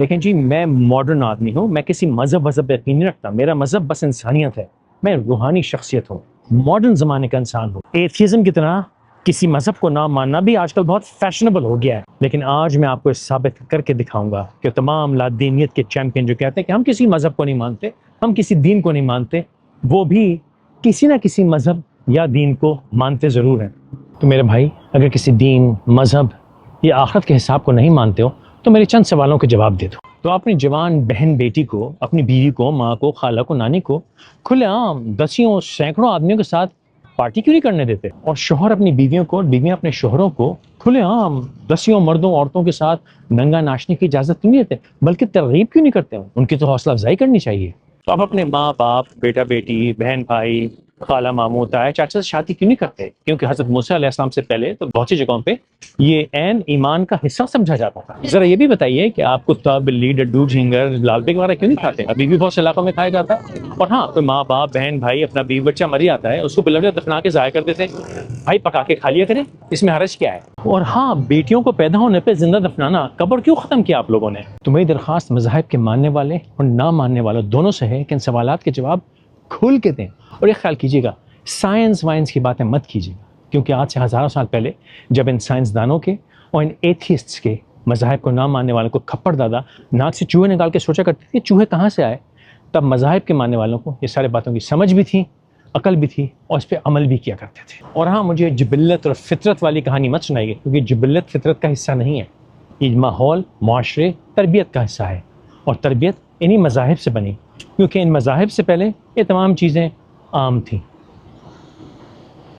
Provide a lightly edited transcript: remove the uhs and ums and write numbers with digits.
دیکھیں جی، میں ماڈرن آدمی ہوں، میں کسی مذہب پہ یقین نہیں رکھتا. میرا مذہب بس انسانیت ہے. میں روحانی شخصیت ہوں، ماڈرن زمانے کا انسان ہوں. ایتھیزم کی طرح کسی مذہب کو نہ ماننا بھی آج کل بہت فیشنیبل ہو گیا ہے. لیکن آج میں آپ کو اس ثابت کر کے دکھاؤں گا کہ تمام لادینیت کے چیمپئن جو کہتے ہیں کہ ہم کسی مذہب کو نہیں مانتے، ہم کسی دین کو نہیں مانتے، وہ بھی کسی نہ کسی مذہب یا دین کو مانتے ضرور ہیں. تو میرے بھائی، اگر کسی دین، مذہب یا آخرت کے حساب کو نہیں مانتے ہو تو میرے چند سوالوں کے جواب دے دو. تو اپنی جوان بہن بیٹی کو، اپنی بیوی کو، ماں کو، خالہ کو، نانی کو کھلے عام دسیوں سینکڑوں آدمیوں کے ساتھ پارٹی کیوں نہیں کرنے دیتے؟ اور شوہر اپنی بیویوں کو اور بیویاں اپنے شوہروں کو کھلے عام دسیوں مردوں عورتوں کے ساتھ ننگا ناچنے کی اجازت کیوں نہیں دیتے، بلکہ ترغیب کیوں نہیں کرتے؟ ان کی تو حوصلہ افزائی کرنی چاہیے. تو آپ اپنے ماں باپ، بیٹا بیٹی، بہن بھائی، خالہ ماموں، تایا چاچا سے شادی کیوں نہیں کرتے؟ کیونکہ حضرت موسیٰ علیہ السلام سے پہلے تو بہت سی جگہوں پہ یہ عین ایمان کا حصہ سمجھا جاتا تھا. ذرا یہ بھی بتائیے کہ آپ کتا، بلی، ڈڈو، جھینگر، لال بیگ وغیرہ کیوں نہیں کھاتے؟ ابھی بھی بہت سے علاقوں میں کھایا جاتا ہے. اور ہاں، کوئی ماں باپ، بہن بھائی اپنا بیوی بچہ مر جاتا ہے، اس کو بلڈ دفنا کے ضائع کر دیتے ہیں. بھائی پکا کے کھا لیا کریں، اس میں حرج کیا ہے؟ اور ہاں، بیٹیوں کو پیدا ہونے پہ زندہ دفنانا قبر کیوں ختم کیا آپ لوگوں نے؟ تو میری درخواست مذاہب کے ماننے والے اور نہ ماننے والوں دونوں سے ہے کہ ان سوالات کے جواب کھول کے دیں. اور یہ خیال کیجیے گا، سائنس وائنس کی باتیں مت کیجیے گا، کیونکہ آج سے ہزاروں سال پہلے جب ان سائنسدانوں کے اور ان ایتھیسٹس کے، مذاہب کو نہ ماننے والوں کو کھپڑ دادا ناک سے چوہے نکال کے سوچا کرتے تھے چوہے کہاں سے آئے، تب مذاہب کے ماننے والوں کو یہ سارے باتوں کی سمجھ بھی تھی، عقل بھی تھی، اور اس پہ عمل بھی کیا کرتے تھے. اور ہاں، مجھے جبلت اور فطرت والی کہانی مت سنائیے، کیونکہ جبلت فطرت کا حصہ نہیں ہے. یہ ماحول، معاشرے، تربیت کا حصہ ہے، اور تربیت انہی مذاہب سے بنی، کیونکہ ان مذاہب سے پہلے یہ تمام چیزیں عام تھیں.